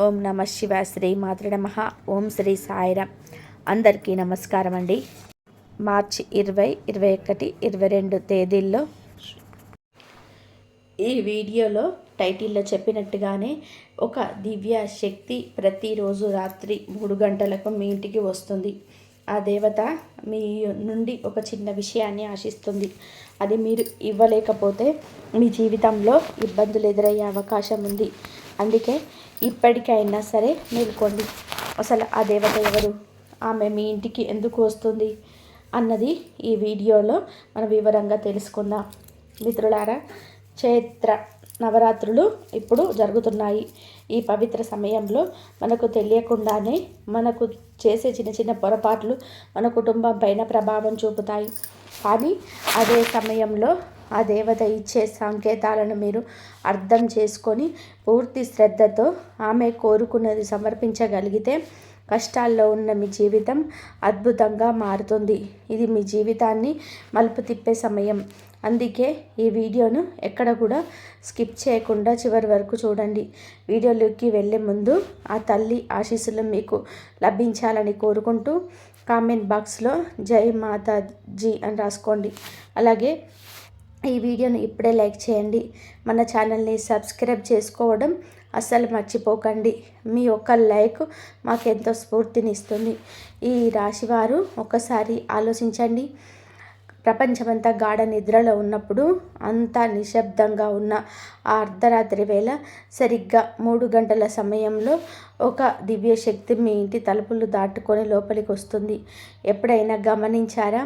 ఓం నమ శివ శ్రీ మాతృ నమః. ఓం శ్రీ సాయిరామ్. అందరికీ నమస్కారం అండి. మార్చి 20, 21, 22 తేదీల్లో ఈ వీడియోలో టైటిల్లో చెప్పినట్టుగానే ఒక దివ్య శక్తి ప్రతిరోజు రాత్రి 3 గంటలకు మీ ఇంటికి వస్తుంది. ఆ దేవత మీ నుండి ఒక చిన్న విషయాన్ని ఆశిస్తుంది. అది మీరు ఇవ్వలేకపోతే మీ జీవితంలో ఇబ్బందులు ఎదురయ్యే అవకాశం ఉంది. అందుకే ఇప్పటికైనా సరే మేల్కోండి. అసలు ఆ దేవత ఎవరు, ఆమె మీ ఇంటికి ఎందుకు వస్తుంది అన్నది ఈ వీడియోలో మనం వివరంగా తెలుసుకుందాం. మిత్రులారా, చైత్ర నవరాత్రులు ఇప్పుడు జరుగుతున్నాయి. ఈ పవిత్ర సమయంలో మనకు తెలియకుండానే మనకు చేసే చిన్న చిన్న పొరపాట్లు మన కుటుంబం పైన ప్రభావం చూపుతాయి. కానీ అదే సమయంలో ఆ దేవత ఇచ్చే సంకేతాలను మీరు అర్థం చేసుకొని పూర్తి శ్రద్ధతో ఆమె కోరుకున్నది సమర్పించగలిగితే కష్టాల్లో ఉన్న మీ జీవితం అద్భుతంగా మారుతుంది. ఇది మీ జీవితాన్ని మలుపు తిప్పే సమయం. అందుకే ఈ వీడియోను ఎక్కడ కూడా స్కిప్ చేయకుండా చివరి వరకు చూడండి. వీడియోలోకి వెళ్ళే ముందు ఆ తల్లి ఆశీస్సులు మీకు లభించాలని కోరుకుంటూ కామెంట్ బాక్స్లో జై మాతాజీ అని రాసుకోండి. అలాగే ఈ వీడియోను ఇప్పుడే లైక్ చేయండి. మన ఛానల్ని సబ్స్క్రైబ్ చేసుకోవడం అస్సలు మర్చిపోకండి. మీ ఒక్క లైక్ మాకెంతో స్ఫూర్తినిస్తుంది. ఈ రాశివారు ఒక్కసారి ఆలోచించండి. ప్రపంచమంతా గాఢ నిద్రలో ఉన్నప్పుడు అంతా నిశ్శబ్దంగా ఉన్న ఆ అర్ధరాత్రి వేళ సరిగ్గా 3 గంటల సమయంలో ఒక దివ్య శక్తి మీ ఇంటి తలుపులు దాటుకొని లోపలికి వస్తుంది. ఎప్పుడైనా గమనించారా?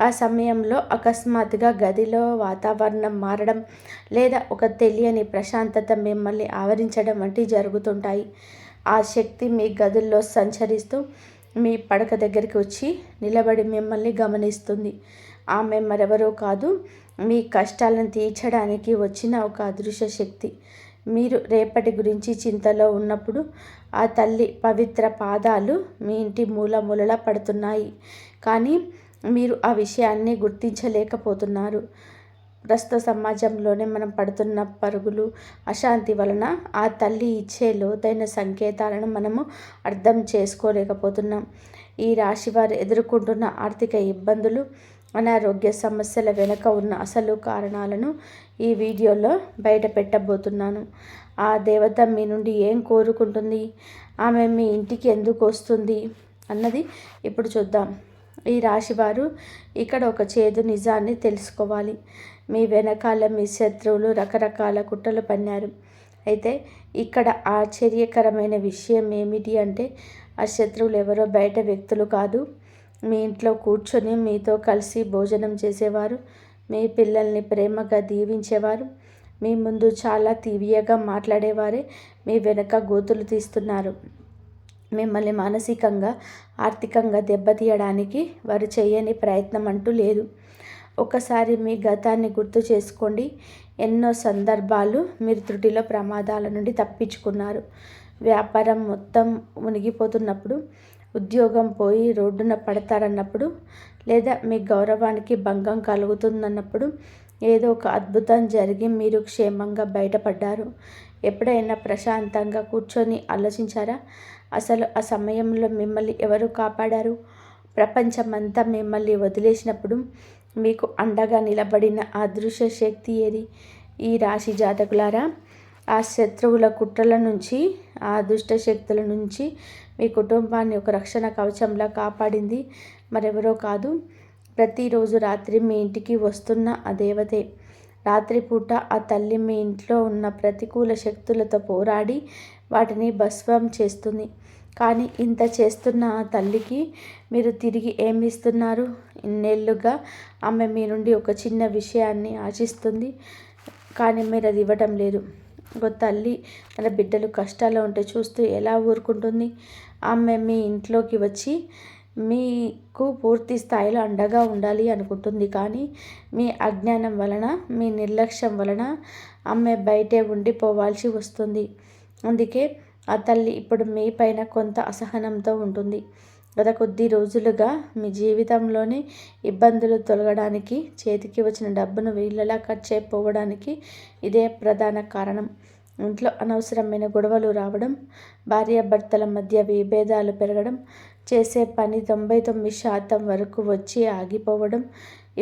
ఆ సమయంలో అకస్మాత్తుగా గదిలో వాతావరణం మారడం లేదా ఒక తెలియని ప్రశాంతత మిమ్మల్ని ఆవరించడం వంటివి జరుగుతుంటాయి. ఆ శక్తి మీ గదుల్లో సంచరిస్తూ మీ పడక దగ్గరికి వచ్చి నిలబడి మిమ్మల్ని గమనిస్తుంది. ఆమె మరెవరో కాదు, మీ కష్టాలను తీర్చడానికి వచ్చిన ఒక అదృశ్య శక్తి. మీరు రేపటి గురించి చింతలో ఉన్నప్పుడు ఆ తల్లి పవిత్ర పాదాలు మీ ఇంటి మూలలా పడుతున్నాయి. కానీ మీరు ఆ విషయాన్ని గుర్తించలేకపోతున్నారు. ప్రస్తుత సమాజంలోనే మనం పడుతున్న పరుగులు, అశాంతి వలన ఆ తల్లి ఇచ్చే లోతైన సంకేతాలను మనము అర్థం చేసుకోలేకపోతున్నాం. ఈ రాశి వారు ఎదుర్కొంటున్న ఆర్థిక ఇబ్బందులు, అనారోగ్య సమస్యల వెనుక ఉన్న అసలు కారణాలను ఈ వీడియోలో బయట పెట్టబోతున్నాను. ఆ దేవత మీ నుండి ఏం కోరుకుంటుంది, ఆమె మీ ఇంటికి ఎందుకు వస్తుంది అన్నది ఇప్పుడు చూద్దాం. ఈ రాశివారు ఇక్కడ ఒక చేదు నిజాన్ని తెలుసుకోవాలి. మీ వెనకాల మీ శత్రువులు రకరకాల కుట్రలు పన్నారు. అయితే ఇక్కడ ఆశ్చర్యకరమైన విషయం ఏమిటి అంటే ఆ శత్రువులు ఎవరో బయట వ్యక్తులు కాదు. మీ ఇంట్లో కూర్చొని మీతో కలిసి భోజనం చేసేవారు, మీ పిల్లల్ని ప్రేమగా దీవించేవారు, మీ ముందు చాలా తీవ్యంగా మాట్లాడేవారే మీ వెనక గోతులు తీస్తున్నారు. మిమ్మల్ని మానసికంగా, ఆర్థికంగా దెబ్బతీయడానికి వారు చేయని ప్రయత్నం అంటూ లేదు. ఒకసారి మీ గతాన్ని గుర్తు చేసుకోండి. ఎన్నో సందర్భాలు మీరు త్రుటిలో ప్రమాదాల నుండి తప్పించుకున్నారు. వ్యాపారం మొత్తం మునిగిపోతున్నప్పుడు, ఉద్యోగం పోయి రోడ్డున పడతారన్నప్పుడు, లేదా మీ గౌరవానికి భంగం కలుగుతుందన్నప్పుడు ఏదో ఒక అద్భుతం జరిగి మీరు క్షేమంగా బయటపడ్డారు. ఎప్పుడైనా ప్రశాంతంగా కూర్చొని ఆలోచించారా? అసలు ఆ సమయంలో మిమ్మల్ని ఎవరు కాపాడారు? ప్రపంచమంతా మిమ్మల్ని వదిలేసినప్పుడు మీకు అండగా నిలబడిన ఆ అదృశ్య శక్తి ఏది? ఈ రాశి జాతకులారా, ఆ శత్రువుల కుట్రల నుంచి, ఆ దుష్ట శక్తుల నుంచి మీ కుటుంబాన్ని ఒక రక్షణ కవచంలా కాపాడింది మరెవరో కాదు, ప్రతిరోజు రాత్రి మీ ఇంటికి వస్తున్న ఆ దేవతే. రాత్రిపూట ఆ తల్లి మీ ఇంట్లో ఉన్న ప్రతికూల శక్తులతో పోరాడి వాటిని భస్మం చేస్తుంది. కానీ ఇంత చేస్తున్న ఆ తల్లికి మీరు తిరిగి ఏమి ఇస్తున్నారు? ఇన్నేళ్లుగా ఆమె మీ నుండి ఒక చిన్న విషయాన్ని ఆశిస్తుంది, కానీ మీరు అది ఇవ్వటం లేదు. ఒక తల్లి తన బిడ్డలు కష్టాల్లో ఉంటే చూస్తూ ఎలా ఊరుకుంటుంది? ఆమె మీ ఇంట్లోకి వచ్చి మీకు పూర్తి స్థాయిలో అండగా ఉండాలి అనుకుంటుంది. కానీ మీ అజ్ఞానం వలన, మీ నిర్లక్ష్యం వలన ఆమె బయటే ఉండిపోవాల్సి వస్తుంది. అందుకే ఆ తల్లి ఇప్పుడు మీ పైన కొంత అసహనంతో ఉంటుంది. గత కొద్ది రోజులుగా మీ జీవితంలోని ఇబ్బందులు తొలగడానికి, చేతికి వచ్చిన డబ్బును వీళ్ళలా ఖర్చు అయిపోవడానికి ఇదే ప్రధాన కారణం. ఇంట్లో అనవసరమైన గొడవలు రావడం, భార్యాభర్తల మధ్య విభేదాలు పెరగడం, చేసే పని 99% వరకు వచ్చి ఆగిపోవడం,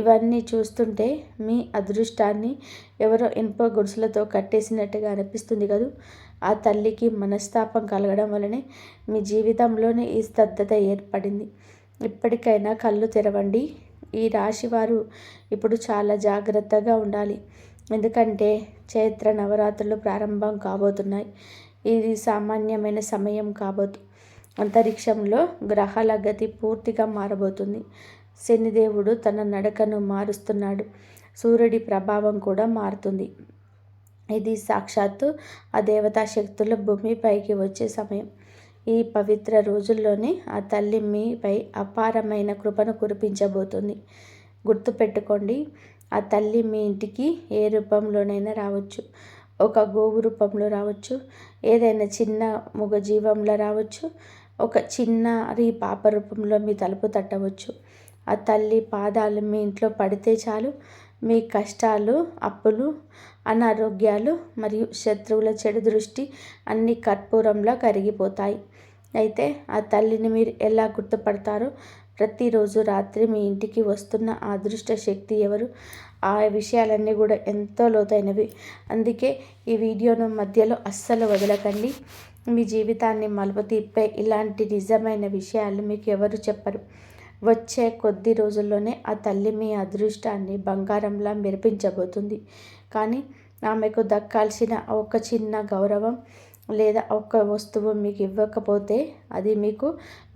ఇవన్నీ చూస్తుంటే మీ అదృష్టాన్ని ఎవరో ఇనుప గొలుసులతో కట్టేసినట్టుగా అనిపిస్తుంది కదూ. ఆ తల్లికి మనస్తాపం కలగడం వలనే మీ జీవితంలోనే ఈ స్తబ్దత ఏర్పడింది. ఇప్పటికైనా కళ్ళు తెరవండి. ఈ రాశివారు ఇప్పుడు చాలా జాగ్రత్తగా ఉండాలి. ఎందుకంటే చైత్ర నవరాత్రులు ప్రారంభం కాబోతున్నాయి. ఇది సామాన్యమైన సమయం కాబోదు. అంతరిక్షంలో గ్రహాల గతి పూర్తిగా మారబోతుంది. శనిదేవుడు తన నడకను మారుస్తున్నాడు. సూర్యుడి ప్రభావం కూడా మారుతుంది. ఇది సాక్షాత్తు ఆ దేవతా శక్తులు భూమిపైకి వచ్చే సమయం. ఈ పవిత్ర రోజుల్లోనే ఆ తల్లి మీపై అపారమైన కృపను కురిపించబోతుంది. గుర్తుపెట్టుకోండి, ఆ తల్లి మీ ఇంటికి ఏ రూపంలోనైనా రావచ్చు. ఒక గోవు రూపంలో రావచ్చు, ఏదైనా చిన్న మూగజీవంలో రావచ్చు, ఒక చిన్నారి పాప రూపంలో మీ తలుపు తట్టవచ్చు. ఆ తల్లి పాదాలు మీ ఇంట్లో పడితే చాలు, మీ కష్టాలు, అప్పులు, అనారోగ్యాలు మరియు శత్రువుల చెడు దృష్టి అన్ని కర్పూరంలా కరిగిపోతాయి. అయితే ఆ తల్లిని మీరు ఎలా గుర్తుపడతారో, ప్రతిరోజు రాత్రి మీ ఇంటికి వస్తున్న ఆ అదృష్ట శక్తి ఎవరు, ఆ విషయాలన్నీ కూడా ఎంతో లోతైనవి. అందుకే ఈ వీడియోను మధ్యలో అస్సలు వదలకండి. మీ జీవితాన్ని మలుపు తిప్పే ఇలాంటి నిజమైన విషయాలు మీకు ఎవరు చెప్పరు. వచ్చే కొద్ది రోజుల్లోనే ఆ తల్లి మీ అదృష్టాన్ని బంగారంలా మెరిపించబోతుంది. కానీ ఆమెకు దక్కాల్సిన ఒక చిన్న గౌరవం లేదా ఒక వస్తువు మీకు ఇవ్వకపోతే అది మీకు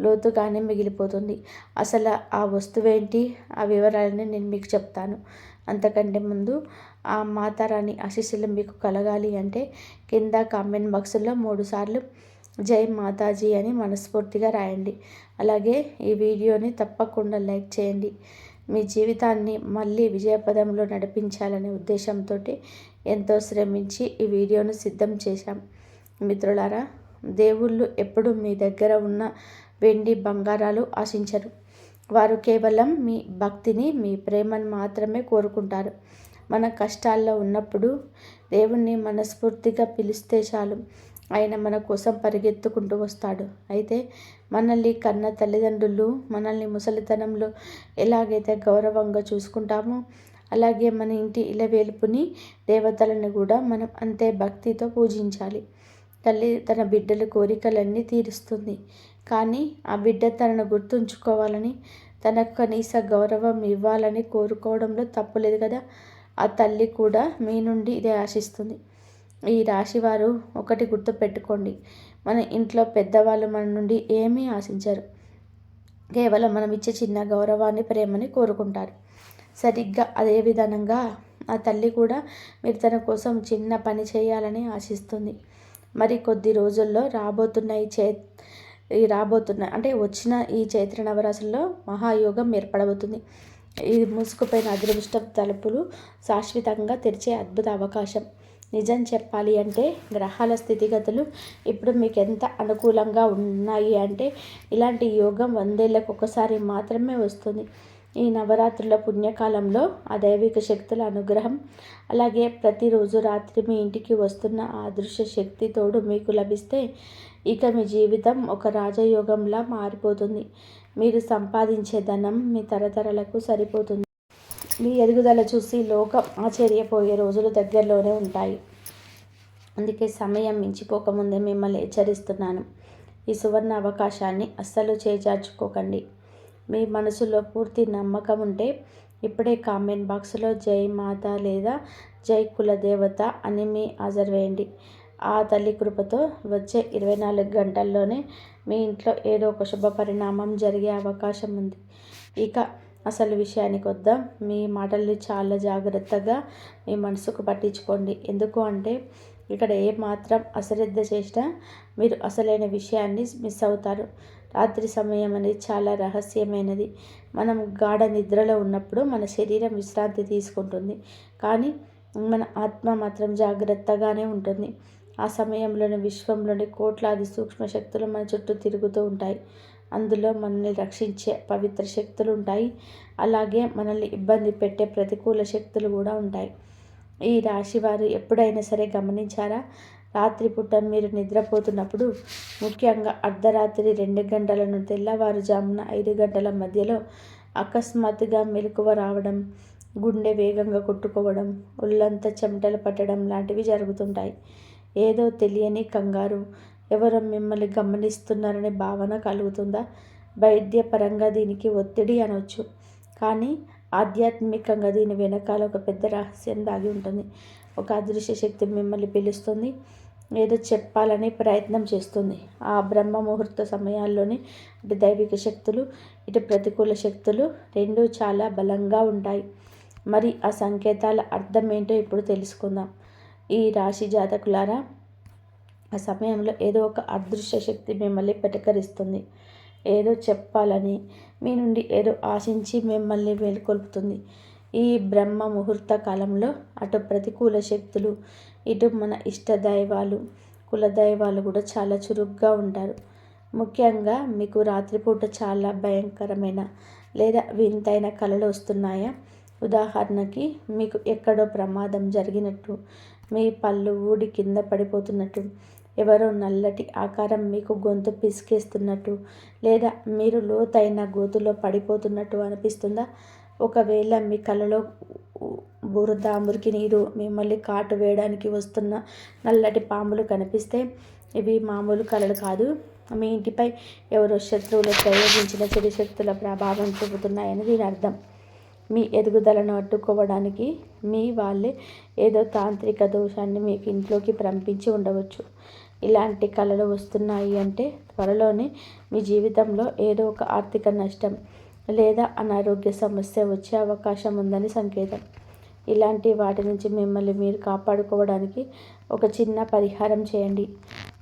లోతుగానే మిగిలిపోతుంది. అసలు ఆ వస్తువేంటి, ఆ వివరాలని నేను మీకు చెప్తాను. అంతకంటే ముందు ఆ మాతారాణి ఆశీస్సులు మీకు కలగాలి అంటే కింద కామెంట్ బాక్స్లో 3 సార్లు జై మాతాజీ అని మనస్ఫూర్తిగా రాయండి. అలాగే ఈ వీడియోని తప్పకుండా లైక్ చేయండి. మీ జీవితాన్ని మళ్ళీ విజయపదంలో నడిపించాలనే ఉద్దేశంతో ఎంతో శ్రమించి ఈ వీడియోను సిద్ధం చేశాం. మిత్రులారా, దేవుళ్ళు ఎప్పుడు మీ దగ్గర ఉన్న వెండి బంగారాలు ఆశించరు. వారు కేవలం మీ భక్తిని, మీ ప్రేమను మాత్రమే కోరుకుంటారు. మన కష్టాల్లో ఉన్నప్పుడు దేవుణ్ణి మనస్ఫూర్తిగా పిలిస్తే చాలు, ఆయన మన కోసం పరిగెత్తుకుంటూ వస్తాడు. అయితే మనల్ని కన్న తల్లిదండ్రులు మనల్ని ముసలితనంలో ఎలాగైతే గౌరవంగా చూసుకుంటామో, అలాగే మన ఇంటి ఇలవేల్పుని, దేవతలను కూడా మనం అంతే భక్తితో పూజించాలి. తల్లి తన బిడ్డల కోరికలన్నీ తీరుస్తుంది. కానీ ఆ బిడ్డ తనను గుర్తుంచుకోవాలని, తనకు కనీస గౌరవం ఇవ్వాలని కోరుకోవడంలో తప్పులేదు కదా. ఆ తల్లి కూడా మీ నుండి ఇదే ఆశిస్తుంది. ఈ రాశివారు ఒకటి గుర్తుపెట్టుకోండి, మన ఇంట్లో పెద్దవాళ్ళు మన నుండి ఏమీ ఆశించరు. కేవలం మనం ఇచ్చే చిన్న గౌరవాన్ని, ప్రేమని కోరుకుంటారు. సరిగ్గా అదే విధంగా ఆ తల్లి కూడా మీరు తన కోసం చిన్న పని చేయాలని ఆశిస్తుంది. మరి కొద్ది రోజుల్లో వచ్చిన ఈ చైత్ర నవరాశుల్లో మహాయోగం ఏర్పడబోతుంది. ఈ మూసుకుపోయిన అదృష్ట తలుపులు శాశ్వతంగా తెరిచే అద్భుత అవకాశం. నిజం చెప్పాలి అంటే గ్రహాల స్థితిగతులు ఇప్పుడు మీకు ఎంత అనుకూలంగా ఉన్నాయి అంటే ఇలాంటి యోగం 100 ఏళ్ళకు ఒకసారి మాత్రమే వస్తుంది. ఈ నవరాత్రుల పుణ్యకాలంలో ఆ దైవిక శక్తుల అనుగ్రహం, అలాగే ప్రతిరోజు రాత్రి మీ ఇంటికి వస్తున్న ఆ అదృశ్య శక్తి తోడు మీకు లభిస్తే ఇక మీ జీవితం ఒక రాజయోగంలా మారిపోతుంది. మీరు సంపాదించే ధనం మీ తరతరాలకు సరిపోతుంది. మీ ఎదుగుదల చూసి లోకం ఆశ్చర్యపోయే రోజులు దగ్గరలోనే ఉంటాయి. అందుకే సమయం మించిపోకముందే మిమ్మల్ని హెచ్చరిస్తున్నాను. ఈ సువర్ణ అవకాశాన్ని అస్సలు చేజార్చుకోకండి. మీ మనసులో పూర్తి నమ్మకం ఉంటే ఇప్పుడే కామెంట్ బాక్స్లో జై మాత లేదా జై కులదేవత అని మీ హాజరు వేయండి. ఆ తల్లి కృపతో వచ్చే 24 గంటల్లోనే మీ ఇంట్లో ఏదో ఒక శుభ పరిణామం జరిగే అవకాశం ఉంది. ఇక అసలు విషయానికి వద్దాం. మీ మాటల్ని చాలా జాగ్రత్తగా మీ మనసుకు పట్టించుకోండి. ఎందుకు అంటే ఇక్కడ ఏ మాత్రం అశ్రద్ధ చేసినా మీరు అసలైన విషయాన్ని మిస్ అవుతారు. రాత్రి సమయం అనేది చాలా రహస్యమైనది. మనం గాఢ నిద్రలో ఉన్నప్పుడు మన శరీరం విశ్రాంతి తీసుకుంటుంది, కానీ మన ఆత్మ మాత్రం జాగ్రత్తగానే ఉంటుంది. ఆ సమయంలోని విశ్వంలోని కోట్లాది సూక్ష్మ శక్తులు మన చుట్టూ తిరుగుతూ ఉంటాయి. అందులో మనల్ని రక్షించే పవిత్ర శక్తులు ఉంటాయి, అలాగే మనల్ని ఇబ్బంది పెట్టే ప్రతికూల శక్తులు కూడా ఉంటాయి. ఈ రాశి వారు ఎప్పుడైనా సరే గమనించారా, రాత్రిపూట మీరు నిద్రపోతున్నప్పుడు, ముఖ్యంగా అర్ధరాత్రి 2 గంటల నుండి తెల్లవారుజామున 5 గంటల మధ్యలో అకస్మాత్తుగా మెలకువ రావడం, గుండె వేగంగా కొట్టుకోవడం, ఒళ్ళంతా చెమటలు పట్టడం లాంటివి జరుగుతుంటాయి. ఏదో తెలియని కంగారు, ఎవరో మిమ్మల్ని గమనిస్తున్నారనే భావన కలుగుతుందా? వైద్యపరంగా దీనికి ఒత్తిడి అనవచ్చు. కానీ ఆధ్యాత్మికంగా దీని వెనకాల ఒక పెద్ద రహస్యం దాగి ఉంటుంది. ఒక అదృశ్య శక్తి మిమ్మల్ని పిలుస్తుంది, ఏదో చెప్పాలని ప్రయత్నం చేస్తుంది. ఆ బ్రహ్మ ముహూర్త సమయాల్లోనే అటు దైవిక శక్తులు, ఇటు ప్రతికూల శక్తులు రెండూ చాలా బలంగా ఉంటాయి. మరి ఆ సంకేతాల అర్థం ఏంటో ఇప్పుడు తెలుసుకుందాం. ఈ రాశి జాతకులారా, ఆ సమయంలో ఏదో ఒక అదృశ్య శక్తి మిమ్మల్ని పెటకరిస్తుంది. ఏదో చెప్పాలని, మీ నుండి ఏదో ఆశించి మిమ్మల్ని మేల్కొల్పుతుంది. ఈ బ్రహ్మ ముహూర్త కాలంలో అటు ప్రతికూల శక్తులు, ఇటు మన ఇష్ట దైవాలు, కులదైవాలు కూడా చాలా చురుగ్గా ఉంటారు. ముఖ్యంగా మీకు రాత్రిపూట చాలా భయంకరమైన లేదా వింతైన కలలు వస్తున్నాయా? ఉదాహరణకి, మీకు ఎక్కడో ప్రమాదం జరిగినట్టు, మీ పళ్ళు ఊడి కింద పడిపోతున్నట్టు, ఎవరో నల్లటి ఆకారం మీకు గొంతు పిసికేస్తున్నట్టు, లేదా మీరు లోతైన గోతులో పడిపోతున్నట్టు అనిపిస్తుందా? ఒకవేళ మీ కలలో బురద, మురికి నీరు, మిమ్మల్ని కాటు వేయడానికి వస్తున్న నల్లటి పాములు కనిపిస్తే, ఇవి మామూలు కలలు కాదు. మీ ఇంటిపై ఎవరో శత్రువులు ప్రయోగించిన చెడు శక్తుల ప్రభావం చూపుతున్నాయని దీని అర్థం. మీ ఎదుగుదలను అడ్డుకోవడానికి మీ వాళ్ళే ఏదో తాంత్రిక దోషాన్ని మీకు ఇంట్లోకి పంపించి ఉండవచ్చు. ఇలాంటి కలలు వస్తున్నాయి అంటే త్వరలోనే మీ జీవితంలో ఏదో ఒక ఆర్థిక నష్టం లేదా అనారోగ్య సమస్య వచ్చే అవకాశం ఉందని సంకేతం. ఇలాంటి వాటి నుంచి మిమ్మల్ని మీరు కాపాడుకోవడానికి ఒక చిన్న పరిహారం చేయండి.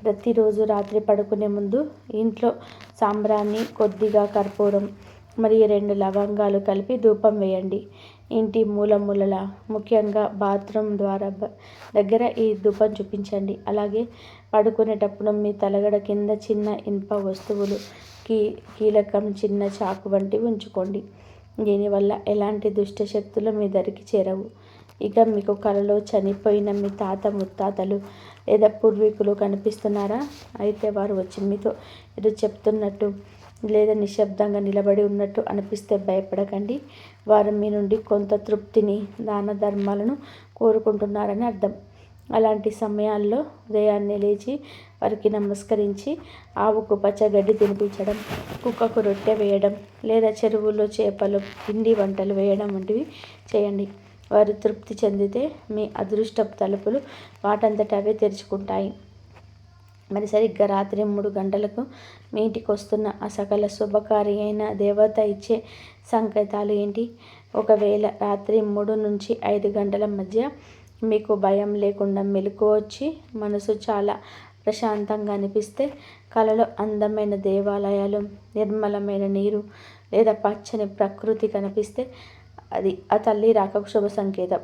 ప్రతిరోజు రాత్రి పడుకునే ముందు ఇంట్లో సాంబ్రాణి, కొద్దిగా కర్పూరం మరియు 2 లవంగాలు కలిపి ధూపం వేయండి. ఇంటి మూలల, ముఖ్యంగా బాత్రూమ్ ద్వారా దగ్గర ఈ ధూపం చూపించండి. అలాగే పడుకునేటప్పుడు మీ తలగడ కింద చిన్న ఇనుప వస్తువులు, కీలకం, చిన్న చాకు వంటివి ఉంచుకోండి. దీనివల్ల ఎలాంటి దుష్ట శక్తులు మీ దరికి చేరవు. ఇక మీకు కలలో చనిపోయిన మీ తాత, ముత్తాతలు లేదా పూర్వీకులు కనిపిస్తున్నారా? అయితే వారు వచ్చి మీతో ఏదో చెప్తున్నట్టు లేదా నిశ్శబ్దంగా నిలబడి ఉన్నట్టు అనిపిస్తే భయపడకండి. వారు మీ నుండి కొంత తృప్తిని, దాన ధర్మాలను కోరుకుంటున్నారని అర్థం. అలాంటి సమయాల్లో ఉదయాన్నే లేచి వారికి నమస్కరించి ఆవుకు పచ్చగడ్డి తినిపించడం, కుక్కకు రొట్టె వేయడం లేదా చెరువుల్లో చేపలు, పిండి వంటలు వేయడం వంటివి చేయండి. వారు తృప్తి చెందితే మీ అదృష్టపు తలుపులు వాటంతట అవే తెరుచుకుంటాయి. మరి సరిగ్గా రాత్రి 3 గంటలకు మీ ఇంటికి వస్తున్న ఆ సకల శుభకారి అయిన దేవత ఇచ్చే సంకేతాలు ఏంటి? ఒకవేళ రాత్రి 3 నుంచి 5 గంటల మధ్య మీకు భయం లేకుండా మెలకువ వచ్చి మనసు చాలా ప్రశాంతంగా అనిపిస్తే, కలలో అందమైన దేవాలయాలు, నిర్మలమైన నీరు లేదా పచ్చని ప్రకృతి కనిపిస్తే, అది ఆ తల్లి రాకకు శుభ సంకేతం.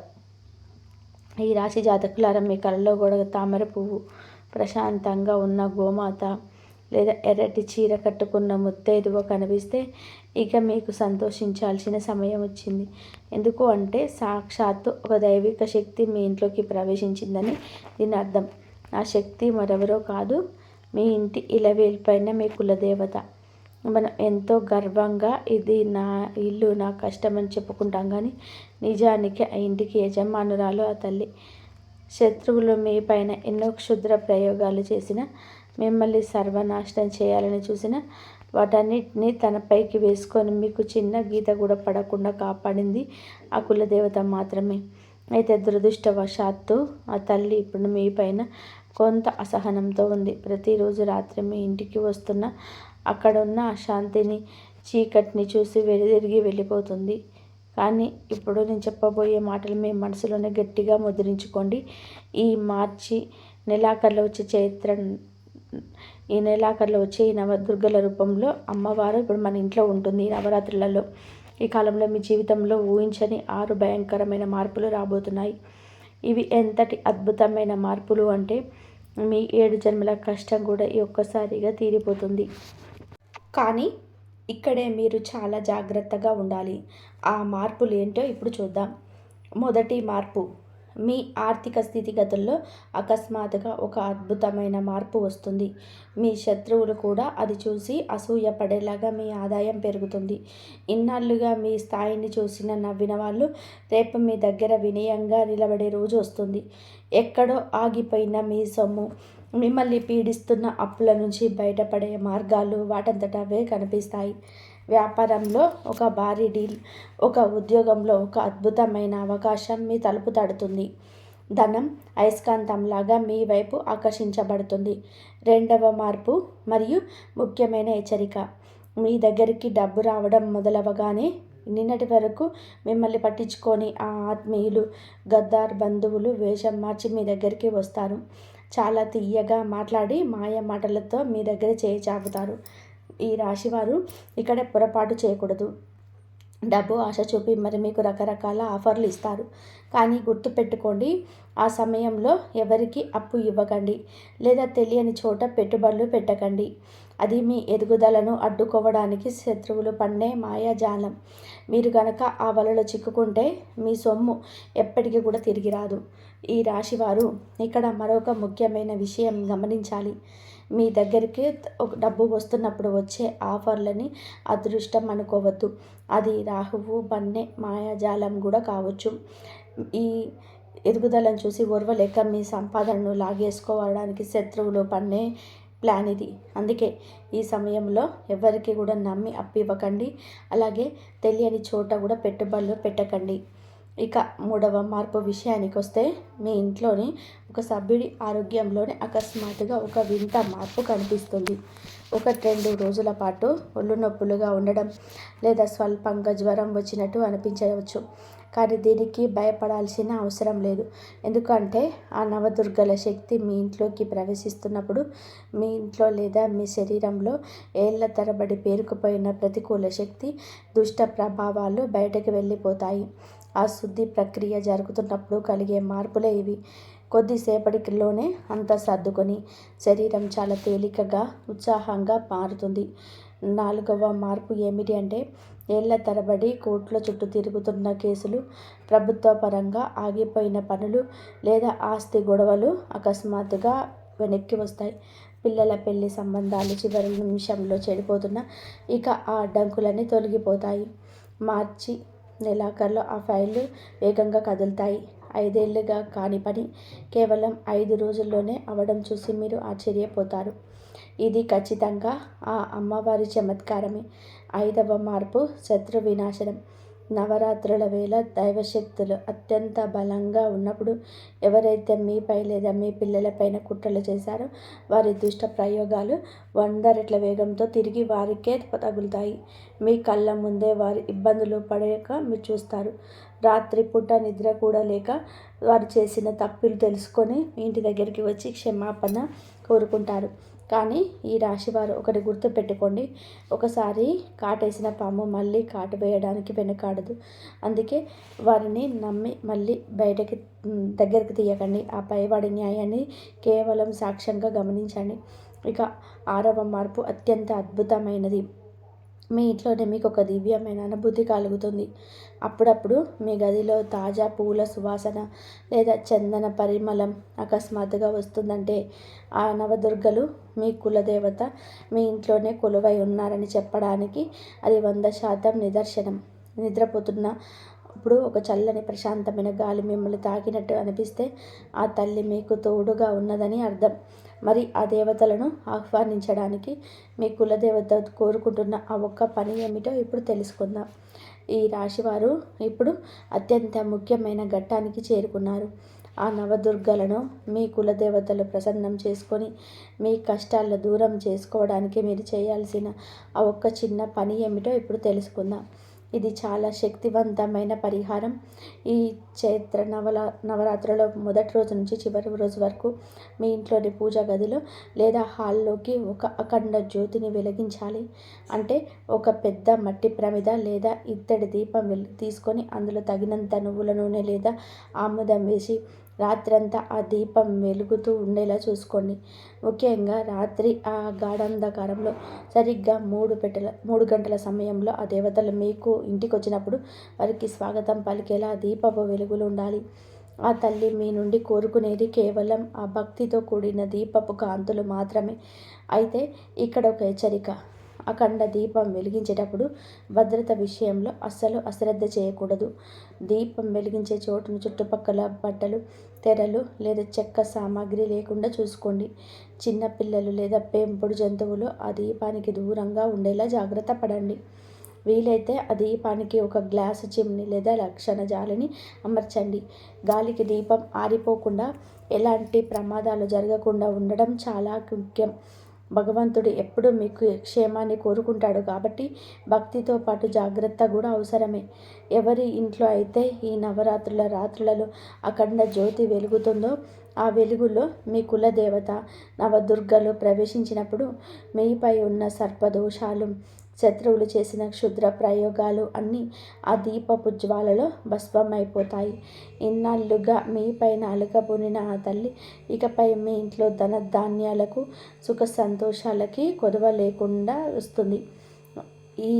ఈ రాశి జాతకులారా, మీ కలలో కూడా తామర పువ్వు, ప్రశాంతంగా ఉన్న గోమాత లేదా ఎర్రటి చీర కట్టుకున్న ముత్తైదువ కనిపిస్తే ఇక మీకు సంతోషించాల్సిన సమయం వచ్చింది. ఎందుకు అంటే సాక్షాత్తు ఒక దైవిక శక్తి మీ ఇంట్లోకి ప్రవేశించిందని దీని అర్థం. ఆ శక్తి మరెవరో కాదు, మీ ఇంటి ఇలవేల్పైన మీ కులదేవత. మనం ఎంతో గర్వంగా ఇది నా ఇల్లు, నా కష్టం అని చెప్పుకుంటాం, కానీ నిజానికి ఆ ఇంటికి యజమానురాలు ఆ తల్లి. శత్రువులు మీ పైన ఎన్నో క్షుద్ర ప్రయోగాలు చేసిన, మిమ్మల్ని సర్వనాశనం చేయాలని చూసిన, వాటన్నిటినీ తనపైకి వేసుకొని మీకు చిన్న గీత కూడా పడకుండా కాపాడింది ఆ కులదేవత మాత్రమే. అయితే దురదృష్టవశాత్తు ఆ తల్లి ఇప్పుడు మీ పైన కొంత అసహనంతో ఉంది. ప్రతిరోజు రాత్రి మీ ఇంటికి వస్తున్న అక్కడున్న అశాంతిని, చీకటిని చూసి వెనుదిరిగి వెళ్ళిపోతుంది. కానీ ఇప్పుడు నేను చెప్పబోయే మాటలు మీ మనసులోనే గట్టిగా ముద్రించుకోండి. ఈ మార్చి నెలాఖరులో వచ్చే ఈ నెలాఖరులో వచ్చే ఈ నవదుర్గల రూపంలో అమ్మవారు ఇప్పుడు మన ఇంట్లో ఉంటుంది. ఈ నవరాత్రులలో ఈ కాలంలో మీ జీవితంలో ఊహించని 6 భయంకరమైన మార్పులు రాబోతున్నాయి. ఇవి ఎంతటి అద్భుతమైన మార్పులు అంటే మీ 7 జన్మల కష్టం కూడా ఈ ఒక్కసారిగా తీరిపోతుంది. కానీ ఇక్కడే మీరు చాలా జాగ్రత్తగా ఉండాలి. ఆ మార్పులు ఏంటో ఇప్పుడు చూద్దాం. మొదటి మార్పు, మీ ఆర్థిక స్థితిగతుల్లో అకస్మాత్తుగా ఒక అద్భుతమైన మార్పు వస్తుంది. మీ శత్రువులు కూడా అది చూసి అసూయపడేలాగా మీ ఆదాయం పెరుగుతుంది. ఇన్నాళ్లుగా మీ స్థాయిని చూసిన నవ్విన వాళ్ళు రేపు మీ దగ్గర వినయంగా నిలబడే రోజు వస్తుంది. ఎక్కడో ఆగిపోయిన మీ సొమ్ము, మిమ్మల్ని పీడిస్తున్న అప్పుల నుంచి బయటపడే మార్గాలు వాటంతట అవే కనిపిస్తాయి. వ్యాపారంలో ఒక భారీ డీల్, ఒక ఉద్యోగంలో ఒక అద్భుతమైన అవకాశం మీ తలుపు తడుతుంది. ధనం అయస్కాంతంలాగా మీ వైపు ఆకర్షించబడుతుంది. రెండవ మార్పు మరియు ముఖ్యమైన హెచ్చరిక. మీ దగ్గరికి డబ్బు రావడం మొదలవగానే నిన్నటి వరకు మిమ్మల్ని పట్టించుకొని ఆ ఆత్మీయులు, గద్దార్ బంధువులు వేషం మార్చి మీ దగ్గరికి వస్తారు. చాలా తీయగా మాట్లాడి మాయ మాటలతో మీ దగ్గర చేయి చాపుతారు. ఈ రాశివారు ఇక్కడ పొరపాటు చేయకూడదు. డబ్బు ఆశ చూపి మరి మీకు రకరకాల ఆఫర్లు ఇస్తారు. కానీ గుర్తుపెట్టుకోండి, ఆ సమయంలో ఎవరికి అప్పు ఇవ్వకండి లేదా తెలియని చోట పెట్టుబడులు పెట్టకండి. అది మీ ఎదుగుదలను అడ్డుకోవడానికి శత్రువులు పన్నే మాయాజాలం. మీరు గనక ఆ వలలో చిక్కుకుంటే మీ సొమ్ము ఎప్పటికీ కూడా తిరిగి రాదు. ఈ రాశివారు ఇక్కడ మరొక ముఖ్యమైన విషయం గమనించాలి. మీ దగ్గరికి ఒక డబ్బు వస్తున్నప్పుడు వచ్చే ఆఫర్లని అదృష్టం అనుకోవద్దు. అది రాహువు పన్నే మాయాజాలం కూడా కావచ్చు. ఈ ఎదుగుదలను చూసి ఓర్వలేక మీ సంపాదనను లాగేసుకోవడానికి శత్రువులు పన్నే ప్లాన్ ఇది. అందుకే ఈ సమయంలో ఎవరికి కూడా నమ్మి అప్పివ్వకండి. అలాగే తెలియని చోట కూడా పెట్టుబడులు పెట్టకండి. ఇక మూడవ మార్పు విషయానికి వస్తే, మీ ఇంట్లోని ఒక సభ్యుడి ఆరోగ్యంలోనే అకస్మాత్తుగా ఒక వింత మార్పు కనిపిస్తుంది. 1-2 రోజుల పాటు ఒళ్ళు నొప్పులుగా ఉండడం లేదా స్వల్పంగా జ్వరం వచ్చినట్టు అనిపించవచ్చు. కానీ దీనికి భయపడాల్సిన అవసరం లేదు. ఎందుకంటే ఆ నవదుర్గల శక్తి మీ ఇంట్లోకి ప్రవేశిస్తున్నప్పుడు మీ ఇంట్లో లేదా మీ శరీరంలో ఏళ్ల తరబడి పేరుకుపోయిన ప్రతికూల శక్తి, దుష్ట ప్రభావాలు బయటకు వెళ్ళిపోతాయి. ఆ శుద్ధి ప్రక్రియ జరుగుతున్నప్పుడు కలిగే మార్పులే ఇవి. కొద్దిసేపటిలోనే అంతా సర్దుకొని శరీరం చాలా తేలికగా, ఉత్సాహంగా మారుతుంది. 4వ మార్పు ఏమిటి అంటే, ఏళ్ల తరబడి కోర్టుల చుట్టూ తిరుగుతున్న కేసులు, ప్రభుత్వ పరంగా ఆగిపోయిన పనులు లేదా ఆస్తి గొడవలు అకస్మాత్తుగా వెనక్కి వస్తాయి. పిల్లల పెళ్లి సంబంధాలు చివరి నిమిషంలో చెడిపోతున్న ఇక ఆ అడ్డంకులన్నీ తొలగిపోతాయి. మార్చి నెలాఖరులో ఆ ఫైళ్లు వేగంగా కదులుతాయి. 5 ఏళ్లుగా కాని పని కేవలం 5 రోజుల్లోనే అవడం చూసి మీరు ఆశ్చర్యపోతారు. ఇది ఖచ్చితంగా ఆ అమ్మవారి చమత్కారమే. 5వ మార్పు శత్రు వినాశనం. నవరాత్రుల వేళ దైవశక్తులు అత్యంత బలంగా ఉన్నప్పుడు ఎవరైతే మీపై లేదా మీ పిల్లలపైన కుట్రలు చేశారో వారి దుష్ట ప్రయోగాలు 100 రెట్ల వేగంతో తిరిగి వారికే తగులుతాయి. మీ కళ్ళ ముందే వారి ఇబ్బందులు పడక మీరు చూస్తారు. రాత్రిపూట నిద్ర కూడా లేక వారు చేసిన తప్పులు తెలుసుకొని మీ ఇంటి దగ్గరికి వచ్చి క్షమాపణ కోరుకుంటారు. కానీ ఈ రాశివారు ఒకటి గుర్తుపెట్టుకోండి, ఒకసారి కాటేసిన పాము మళ్ళీ కాటు వేయడానికి వెనుకాడదు. అందుకే వారిని నమ్మి మళ్ళీ దగ్గరికి తీయకండి. ఆ పైవాడి న్యాయాన్ని కేవలం సాక్ష్యంగా గమనించండి. ఇక 6వ మార్పు అత్యంత అద్భుతమైనది. మీ ఇంట్లోనే మీకు ఒక దివ్యమైన అనుభూతి కలుగుతుంది. అప్పుడప్పుడు మీ గదిలో తాజా పూల సువాసన లేదా చందన పరిమళం అకస్మాత్తుగా వస్తుందంటే ఆ నవదుర్గలు, మీ కులదేవత మీ ఇంట్లోనే కొలువై ఉన్నారని చెప్పడానికి అది 100% నిదర్శనం. నిద్రపోతున్న ఇప్పుడు ఒక చల్లని ప్రశాంతమైన గాలి మిమ్మల్ని తాకినట్టు అనిపిస్తే ఆ తల్లి మీకు తోడుగా ఉన్నదని అర్థం. మరి ఆ దేవతలను ఆహ్వానించడానికి మీ కులదేవత కోరుకుంటున్న ఆ ఒక్క పని ఏమిటో ఇప్పుడు తెలుసుకుందాం. ఈ రాశివారు ఇప్పుడు అత్యంత ముఖ్యమైన ఘట్టానికి చేరుకున్నారు. ఆ నవదుర్గలను మీ కులదేవతలు ప్రసన్నం చేసుకొని మీ కష్టాలను దూరం చేసుకోవడానికి మీరు చేయాల్సిన ఆ ఒక్క చిన్న పని ఏమిటో ఇప్పుడు తెలుసుకుందాం. ఇది చాలా శక్తివంతమైన పరిహారం. ఈ చైత్ర నవరాత్రుల మొదటి రోజు నుంచి చివరి రోజు వరకు మీ ఇంట్లోని పూజా గదిలో లేదా హాల్లోకి ఒక అఖండ జ్యోతిని వెలిగించాలి. అంటే ఒక పెద్ద మట్టి ప్రమిద లేదా ఇత్తడి దీపం తీసుకొని అందులో తగినంత నువ్వుల నూనె లేదా ఆముదం వేసి రాత్రంతా ఆ దీపం వెలుగుతూ ఉండేలా చూసుకోండి. ముఖ్యంగా రాత్రి ఆ గాఢాంధకారంలో సరిగ్గా 3 గంటల సమయంలో ఆ దేవతలు మీకు ఇంటికి వచ్చినప్పుడు వారికి స్వాగతం పలికేలా దీపపు వెలుగులు ఉండాలి. ఆ తల్లి మీ నుండి కోరుకునేది కేవలం ఆ భక్తితో కూడిన దీపపు కాంతులు మాత్రమే. అయితే ఇక్కడ ఒక హెచ్చరిక. అఖండ దీపం వెలిగించేటప్పుడు భద్రత విషయంలో అస్సలు అశ్రద్ధ చేయకూడదు. దీపం వెలిగించే చోటును చుట్టుపక్కల బట్టలు, తెరలు లేదా చెక్క సామాగ్రి లేకుండా చూసుకోండి. చిన్నపిల్లలు లేదా పెంపుడు జంతువులు ఆ దీపానికి దూరంగా ఉండేలా జాగ్రత్త పడండి. వీలైతే ఆ దీపానికి ఒక గ్లాసు చిమ్ని లేదా లక్షణ జాలిని అమర్చండి. గాలికి దీపం ఆరిపోకుండా ఎలాంటి ప్రమాదాలు జరగకుండా ఉండడం చాలా ముఖ్యం. భగవంతుడు ఎప్పుడూ మీకు క్షేమాన్ని కోరుకుంటాడు కాబట్టి భక్తితో పాటు జాగ్రత్త కూడా అవసరమే. ఎవరి ఇంట్లో అయితే ఈ నవరాత్రుల రాత్రులలో అఖండ జ్యోతి వెలుగుతుందో ఆ వెలుగులో మీ కులదేవత నవదుర్గలు ప్రవేశించినప్పుడు మీపై ఉన్న సర్పదోషాలు, శత్రువులు చేసిన క్షుద్ర ప్రయోగాలు అన్నీ ఆ దీపపు జ్వాలలో భస్మమైపోతాయి. ఇన్నాళ్ళుగా మీపైన అలకబూనిన ఆ తల్లి ఇకపై మీ ఇంట్లో ధనధాన్యాలకు, సుఖ సంతోషాలకి కొదవ లేకుండా వస్తుంది. ఈ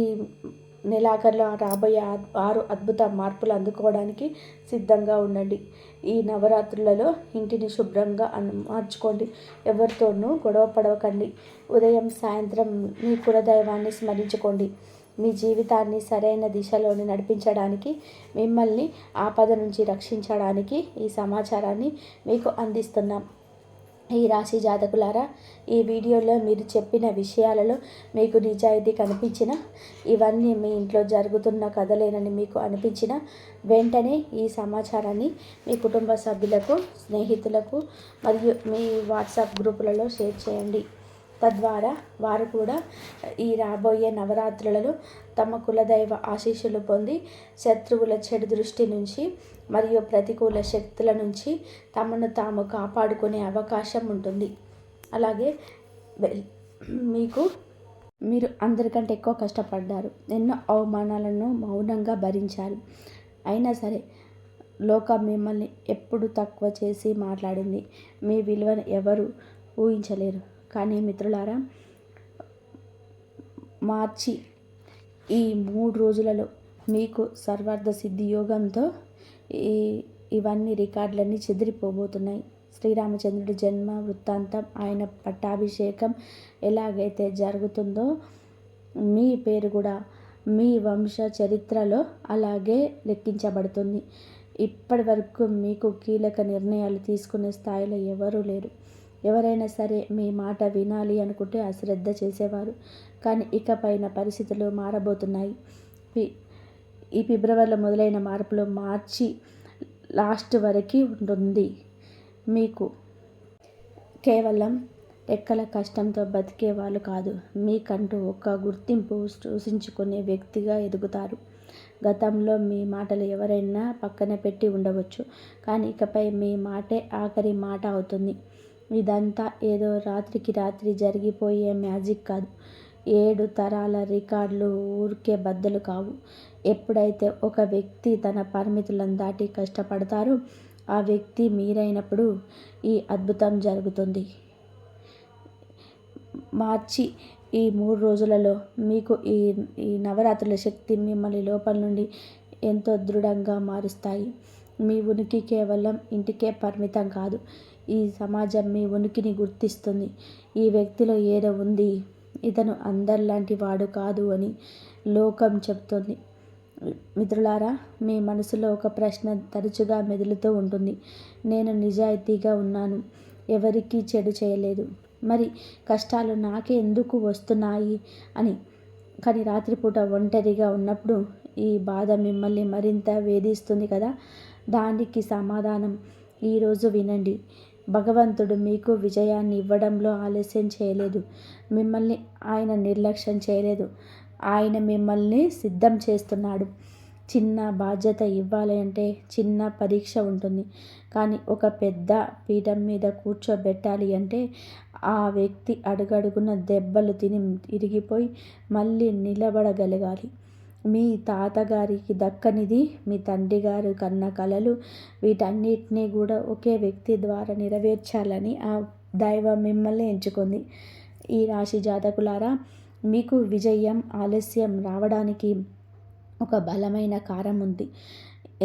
నెలాఖరులో రాబోయే 6 అద్భుత మార్పులు అందుకోవడానికి సిద్ధంగా ఉండండి. ఈ నవరాత్రులలో ఇంటిని శుభ్రంగా మార్చుకోండి. ఎవరితోనూ గొడవ పడవకండి. ఉదయం సాయంత్రం మీ కులదైవాన్ని స్మరించుకోండి. మీ జీవితాన్ని సరైన దిశలోని నడిపించడానికి, మిమ్మల్ని ఆపద నుంచి రక్షించడానికి ఈ సమాచారాన్ని మీకు అందిస్తున్నాం. ఈ రాశి జాతకులారా, ఈ వీడియోలో మీరు చెప్పిన విషయాలలో మీకు నిజాయితీ కనిపించిన, ఇవన్నీ మీ ఇంట్లో జరుగుతున్న కథలేనని మీకు అనిపించిన వెంటనే ఈ సమాచారాన్ని మీ కుటుంబ సభ్యులకు, స్నేహితులకు మరియు మీ వాట్సాప్ గ్రూపులలో షేర్ చేయండి. తద్వారా వారు కూడా ఈ రాబోయే నవరాత్రులలో తమ కులదైవ ఆశీస్సులు పొంది శత్రువుల చెడు దృష్టి నుంచి మరియు ప్రతికూల శక్తుల నుంచి తమను తాము కాపాడుకునే అవకాశం ఉంటుంది. అలాగే మీరు అందరికంటే ఎక్కువ కష్టపడ్డారు. ఎన్నో అవమానాలను మౌనంగా భరించారు. అయినా సరే లోకం మిమ్మల్ని ఎప్పుడు తక్కువ చేసి మాట్లాడింది. మీ విలువను ఎవరు ఊహించలేరు. కానీ మిత్రులారా, మార్చి ఈ 3 రోజులలో మీకు సర్వార్థ సిద్ధి యోగంతో ఇవన్నీ రికార్డులన్నీ చెదిరిపోబోతున్నాయి. శ్రీరామచంద్రుడి జన్మ వృత్తాంతం, ఆయన పట్టాభిషేకం ఎలాగైతే జరుగుతుందో మీ పేరు కూడా మీ వంశ చరిత్రలో అలాగే లెక్కించబడుతుంది. ఇప్పటి వరకు మీకు కీలక నిర్ణయాలు తీసుకునే స్థాయిలో ఎవరూ లేరు. ఎవరైనా సరే మీ మాట వినాలి అనుకుంటే అశ్రద్ధ చేసేవారు. కానీ ఇకపైన పరిస్థితులు మారబోతున్నాయి. ఈ ఫిబ్రవరిలో మొదలైన మార్పులు మార్చి లాస్ట్ వరకు ఉంటుంది. మీకు కేవలం రెక్కల కష్టంతో బతికే వాళ్ళు కాదు, మీకంటూ ఒక గుర్తింపు సృష్టించుకునే వ్యక్తిగా ఎదుగుతారు. గతంలో మీ మాటలు ఎవరైనా పక్కన పెట్టి ఉండవచ్చు, కానీ ఇకపై మీ మాటే ఆఖరి మాట అవుతుంది. ఇదంతా ఏదో రాత్రికి రాత్రి జరిగిపోయే మ్యాజిక్ కాదు. 7 తరాల రికార్డులు ఊరికే బద్దలు కావు. ఎప్పుడైతే ఒక వ్యక్తి తన పరిమితులను దాటి కష్టపడతారో ఆ వ్యక్తి మీరైనప్పుడు ఈ అద్భుతం జరుగుతుంది. మార్చి ఈ 3 రోజులలో మీకు ఈ నవరాత్రుల శక్తి మిమ్మల్ని లోపల నుండి ఎంతో దృఢంగా మారుస్తాయి. మీ ఉనికి కేవలం ఇంటికే పరిమితం కాదు. ఈ సమాజం మీ ఉనికిని గుర్తిస్తుంది. ఈ వ్యక్తిలో ఏదో ఉంది, ఇతను అందరిలాంటి వాడు కాదు అని లోకం చెప్తుంది. మిత్రులారా, మీ మనసులో ఒక ప్రశ్న తరచుగా మెదులుతూ ఉంటుంది. నేను నిజాయితీగా ఉన్నాను, ఎవరికీ చెడు చేయలేదు, మరి కష్టాలు నాకే ఎందుకు వస్తున్నాయి అని. కానీ రాత్రిపూట ఒంటరిగా ఉన్నప్పుడు ఈ బాధ మిమ్మల్ని మరింత వేధిస్తుంది కదా. దానికి సమాధానం ఈరోజు వినండి. భగవంతుడు మీకు విజయాన్ని ఇవ్వడంలో ఆలస్యం చేయలేదు. మిమ్మల్ని ఆయన నిర్లక్ష్యం చేయలేదు. ఆయన మిమ్మల్ని సిద్ధం చేస్తున్నాడు. చిన్న బాధ్యత ఇవ్వాలి అంటే చిన్న పరీక్ష ఉంటుంది. కానీ ఒక పెద్ద పీఠం మీద కూర్చోబెట్టాలి అంటే ఆ వ్యక్తి అడుగడుగున దెబ్బలు తిని ఇరిగిపోయి మళ్ళీ నిలబడగలగాలి. మీ తాతగారికి దక్కనిది, మీ తండ్రి గారు కన్న కలలు, వీటన్నిటినీ కూడా ఒకే వ్యక్తి ద్వారా నెరవేర్చాలని ఆ దైవం మిమ్మల్ని ఎంచుకుంది. ఈ రాశి జాతకులారా, మీకు విజయం ఆలస్యం రావడానికి ఒక బలమైన కారణం ఉంది.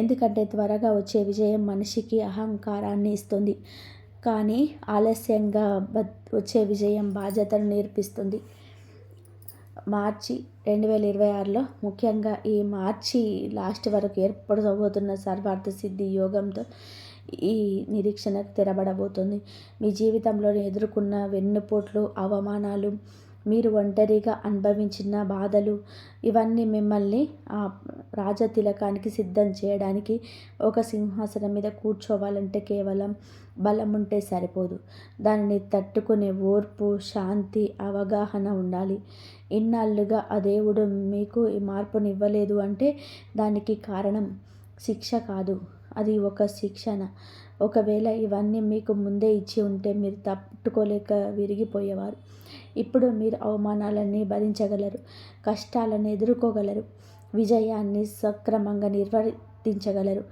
ఎందుకంటే త్వరగా వచ్చే విజయం మనిషికి అహంకారాన్ని ఇస్తుంది, కానీ ఆలస్యంగా వచ్చే విజయం బాధ్యతను నేర్పిస్తుంది. మార్చి 2026లో ముఖ్యంగా ఈ మార్చి లాస్ట్ వరకు ఏర్పడబోతున్న సర్వార్థ సిద్ధి యోగంతో ఈ నిరీక్షణ తెరబడబోతుంది. మీ జీవితంలో ఎదుర్కొన్న వెన్నుపోట్లు, అవమానాలు, మీరు ఒంటరిగా అనుభవించిన బాధలు, ఇవన్నీ మిమ్మల్ని ఆ రాజతిలకానికి సిద్ధం చేయడానికి. ఒక సింహాసనం మీద కూర్చోవాలంటే కేవలం బలం ఉంటే సరిపోదు, దానిని తట్టుకునే ఓర్పు, శాంతి, అవగాహన ఉండాలి. ఇన్నాళ్ళుగా ఆ దేవుడు మీకు ఈ మార్పుని ఇవ్వలేదు అంటే దానికి కారణం శిక్ష కాదు, అది ఒక శిక్షణ. ఒకవేళ ఇవన్నీ మీకు ముందే ఇచ్చి ఉంటే మీరు తట్టుకోలేక విరిగిపోయేవారు. ఇప్పుడు మీరు అవమానాలన్నీ భరించగలరు, కష్టాలను ఎదుర్కోగలరు, విజయాన్ని సక్రమంగా నిర్వర్తించగలరు.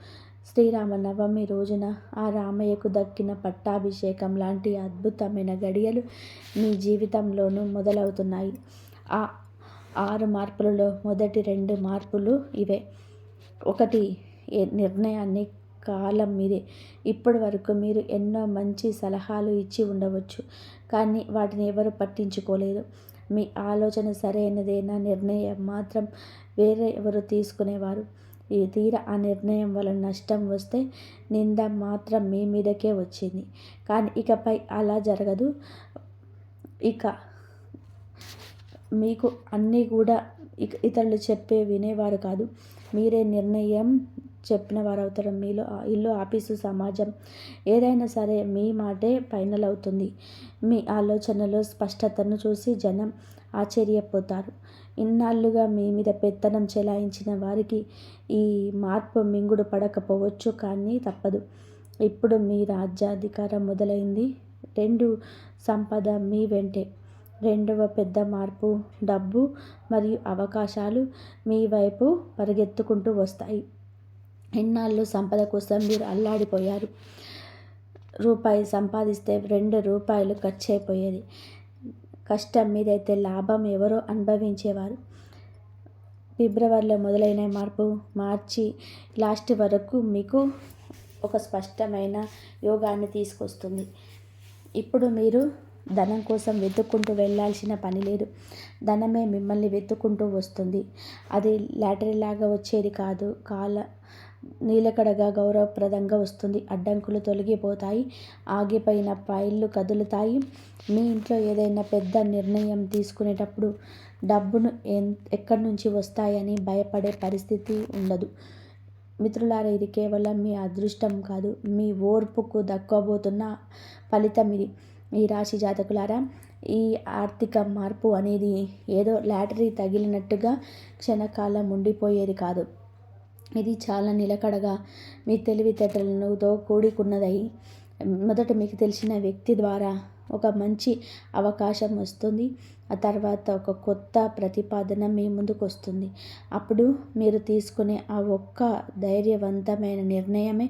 శ్రీరామనవమి రోజున ఆ రామయ్యకు దక్కిన పట్టాభిషేకం లాంటి అద్భుతమైన గడియలు మీ జీవితంలోనూ మొదలవుతున్నాయి. ఆ 6 మార్పులలో మొదటి 2 మార్పులు ఇవే. 1, నిర్ణయాన్ని కాలం మీదే. ఇప్పటి వరకు మీరు ఎన్నో మంచి సలహాలు ఇచ్చి ఉండవచ్చు, కానీ వాటిని ఎవరు పట్టించుకోలేదు. మీ ఆలోచన సరైనదేనా, నిర్ణయం మాత్రం వేరే ఎవరు తీసుకునేవారు. ఈ తీరా ఆ నిర్ణయం వల్ల నష్టం వస్తే నింద మాత్రం మీ మీదకే వచ్చింది. కానీ ఇకపై అలా జరగదు. ఇక మీకు అన్నీ కూడా ఇతరులు చెప్పే వినేవారు కాదు, మీరే నిర్ణయం చెప్పిన వారు అవుతారు. మీలో ఇల్లు, ఆఫీసు, సమాజం ఏదైనా సరే మీ మాటే ఫైనల్ అవుతుంది. మీ ఆలోచనలో స్పష్టతను చూసి జనం ఆశ్చర్యపోతారు. ఇన్నాళ్ళుగా మీ మీద పెత్తనం చెలాయించిన వారికి ఈ మార్పు మింగుడు పడకపోవచ్చు, కానీ తప్పదు. ఇప్పుడు మీ రాజ్యాధికారం మొదలైంది. 2, సంపద మీ వెంటే. 2వ పెద్ద మార్పు, డబ్బు మరియు అవకాశాలు మీ వైపు పరిగెత్తుకుంటూ వస్తాయి. ఇన్నాళ్ళు సంపద కోసం మీరు అల్లాడిపోయారు. రూపాయి సంపాదిస్తే 2 రూపాయలు ఖర్చు అయిపోయేది. కష్టం మీదైతే లాభం ఎవరో అనుభవించేవారు. ఫిబ్రవరిలో మొదలైన మార్పు మార్చి లాస్ట్ వరకు మీకు ఒక స్పష్టమైన యోగాన్ని తీసుకొస్తుంది. ఇప్పుడు మీరు ధనం కోసం వెతుక్కుంటూ వెళ్ళాల్సిన పని లేదు, ధనమే మిమ్మల్ని వెతుక్కుంటూ వస్తుంది. అది లాటరీలాగా వచ్చేది కాదు, నీలకడగా గౌరవప్రదంగా వస్తుంది. అడ్డంకులు తొలగిపోతాయి, ఆగిపోయిన ఫైళ్ళు కదులుతాయి. మీ ఇంట్లో ఏదైనా పెద్ద నిర్ణయం తీసుకునేటప్పుడు డబ్బును ఎక్కడి నుంచి వస్తాయని భయపడే పరిస్థితి ఉండదు. మిత్రులారా, ఇది కేవలం మీ అదృష్టం కాదు, మీ ఓర్పుకు దక్కబోతున్న ఫలితం ఇది. ఈ రాశి జాతకులారా, ఈ ఆర్థిక మార్పు అనేది ఏదో లాటరీ తగిలినట్టుగా క్షణకాలం ఉండిపోయేది కాదు. ఇది చాలా నిలకడగా మీ తెలివితేటలతో కూడుకున్నదై, మొదట మీకు తెలిసిన వ్యక్తి ద్వారా ఒక మంచి అవకాశం వస్తుంది. ఆ తర్వాత ఒక కొత్త ప్రతిపాదన మీ ముందుకు వస్తుంది. అప్పుడు మీరు తీసుకునే ఆ ఒక్క ధైర్యవంతమైన నిర్ణయమే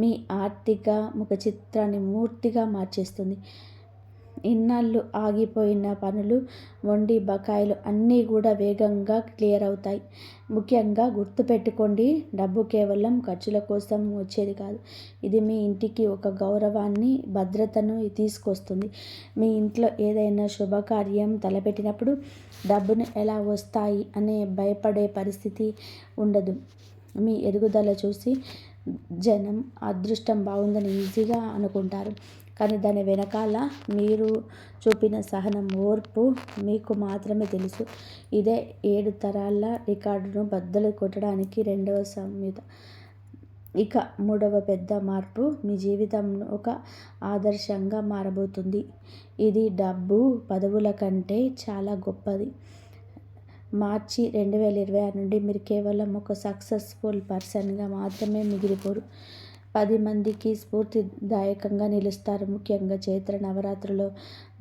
మీ ఆర్థిక ముఖ చిత్రాన్ని పూర్తిగా మార్చేస్తుంది. ఇన్నాళ్ళు ఆగిపోయిన పనులు, మొండి బకాయిలు అన్నీ కూడా వేగంగా క్లియర్ అవుతాయి. ముఖ్యంగా గుర్తుపెట్టుకోండి, డబ్బు కేవలం ఖర్చుల కోసం వచ్చేది కాదు. ఇది మీ ఇంటికి ఒక గౌరవాన్ని, భద్రతను తీసుకొస్తుంది. మీ ఇంట్లో ఏదైనా శుభకార్యం తలపెట్టినప్పుడు డబ్బును ఎలా వస్తాయి అనే భయపడే పరిస్థితి ఉండదు. మీ ఎదుగుదల చూసి జనం అదృష్టం బాగుందని ఈజీగా అనుకుంటారు, కానీ దాని వెనకాల మీరు చూపిన సహనం, ఓర్పు మీకు మాత్రమే తెలుసు. ఇదే 7 తరాల రికార్డును బద్దలు కొట్టడానికి 2వ సంయుత. ఇక 3వ పెద్ద మార్పు మీ జీవితం ఒక ఆదర్శంగా మారబోతుంది. ఇది డబ్బు, పదవుల కంటే చాలా గొప్పది. మార్చి 2026 నుండి మీరు కేవలం ఒక సక్సెస్ఫుల్ పర్సన్గా మాత్రమే మిగిలిపోరు, 10 మందికి స్ఫూర్తిదాయకంగా నిలుస్తారు. ముఖ్యంగా చైత్ర నవరాత్రుల్లో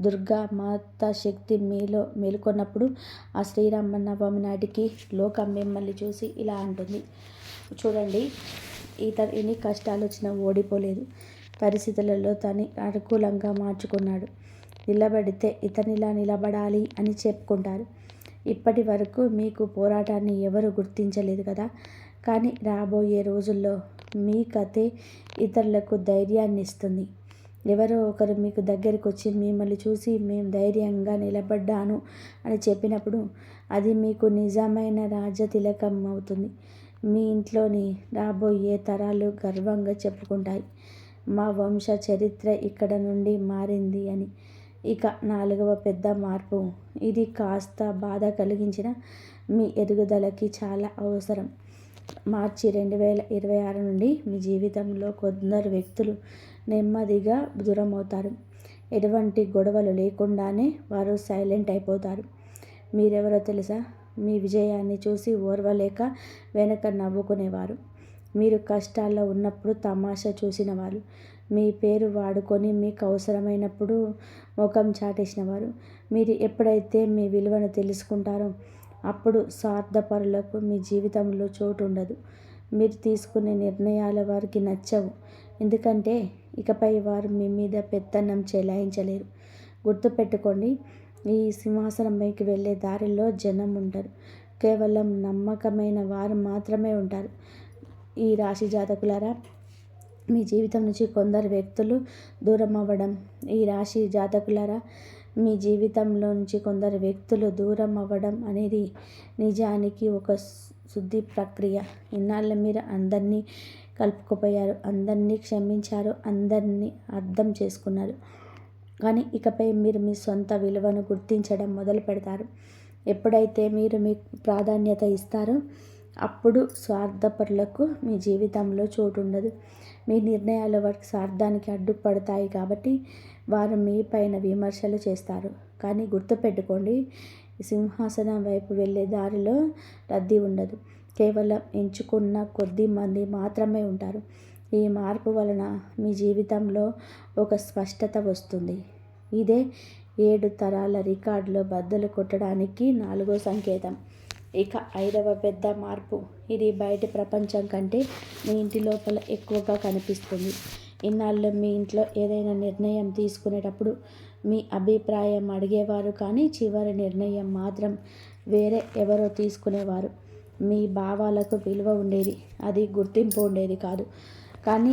దుర్గా మాత శక్తి మీలో మేలుకొన్నప్పుడు ఆ శ్రీరామనవమి నాటికి లోకం మిమ్మల్ని చూసి ఇలా అంటుంది, చూడండి, ఎన్ని కష్టాలు వచ్చినా ఓడిపోలేదు, పరిస్థితులలో తను అనుకూలంగా మార్చుకున్నాడు, నిలబడితే ఇతనిలా నిలబడాలి అని చెప్పుకుంటారు. ఇప్పటి వరకు మీకు పోరాటాన్ని ఎవరు గుర్తించలేదు కదా, కానీ రాబోయే రోజుల్లో మీ కథే ఇతరులకు ధైర్యాన్ని ఇస్తుంది. ఎవరో ఒకరు మీకు దగ్గరికి వచ్చి మిమ్మల్ని చూసి మేము ధైర్యంగా నిలబడ్డాను అని చెప్పినప్పుడు అది మీకు నిజమైన రాజతిలకం అవుతుంది. మీ ఇంట్లోని రాబోయే తరాలు గర్వంగా చెప్పుకుంటాయి, మా వంశ చరిత్ర ఇక్కడ నుండి మారింది అని. ఇక 4వ పెద్ద మార్పు. ఇది కాస్త బాధ కలిగించిన మీ ఎదుగుదలకి చాలా అవసరం. మార్చి 2026 నుండి మీ జీవితంలో కొందరు వ్యక్తులు నెమ్మదిగా దూరమవుతారు. ఎటువంటి గొడవలు లేకుండానే వారు సైలెంట్ అయిపోతారు. మీరెవరో తెలుసా? మీ విజయాన్ని చూసి ఓర్వలేక వెనక నవ్వుకునేవారు. మీరు కష్టాల్లో ఉన్నప్పుడు తమాషా చూసినవారు. మీ పేరు వాడుకొని మీకు అవసరమైనప్పుడు ముఖం చాటేసినవారు. మీరు ఎప్పుడైతే మీ విలువను తెలుసుకుంటారో అప్పుడు స్వార్థపరులకు మీ జీవితంలో చోటు ఉండదు. మీరు తీసుకునే నిర్ణయాలు వారికి నచ్చవు. ఎందుకంటే ఇకపై వారు మీ మీద పెత్తనం చెలాయించలేరు. గుర్తుపెట్టుకోండి, ఈ సింహాసనంపైకి వెళ్ళే దారిలో జనం ఉంటారు. కేవలం నమ్మకమైన వారు మాత్రమే ఉంటారు. ఈ రాశి జాతకులారా, మీ జీవితం నుంచి కొందరు వ్యక్తులు దూరం అవ్వడం. ఈ రాశి జాతకులారా, మీ జీవితంలో నుంచి కొందరు వ్యక్తులు దూరం అవ్వడం అనేది నిజానికి ఒక శుద్ధి ప్రక్రియ. ఇన్నాళ్ళు మీరు అందరినీ కలుపుకుపోయారు, అందరినీ క్షమించారు, అందరినీ అర్థం చేసుకున్నారు. కానీ ఇకపై మీరు మీ సొంత విలువను గుర్తించడం మొదలు పెడతారు. ఎప్పుడైతే మీరు మీకు ప్రాధాన్యత ఇస్తారో అప్పుడు స్వార్థపరులకు మీ జీవితంలో చోటు ఉండదు. మీ నిర్ణయాలు వారికి స్వార్థానికి అడ్డుపడతాయి కాబట్టి వారు మీ పైన విమర్శలు చేస్తారు. కానీ గుర్తుపెట్టుకోండి, సింహాసనం వైపు వెళ్ళే దారిలో రద్దీ ఉండదు. కేవలం ఎంచుకున్న కొద్ది మంది మాత్రమే ఉంటారు. ఈ మార్పు వలన మీ జీవితంలో ఒక స్పష్టత వస్తుంది. ఇదే 7 తరాల రికార్డులో బద్దలు కొట్టడానికి 4వ సంకేతం. ఇక 5వ పెద్ద మార్పు. ఇది బయటి ప్రపంచం కంటే మీ ఇంటి లోపల ఎక్కువగా కనిపిస్తుంది. ఇన్నాళ్ళు మీ ఇంట్లో ఏదైనా నిర్ణయం తీసుకునేటప్పుడు మీ అభిప్రాయం అడిగేవారు, కానీ చివరి నిర్ణయం మాత్రం వేరే ఎవరో తీసుకునేవారు. మీ భావాలకు విలువ ఉండేది, అది గుర్తింపు ఉండేది కాదు. కానీ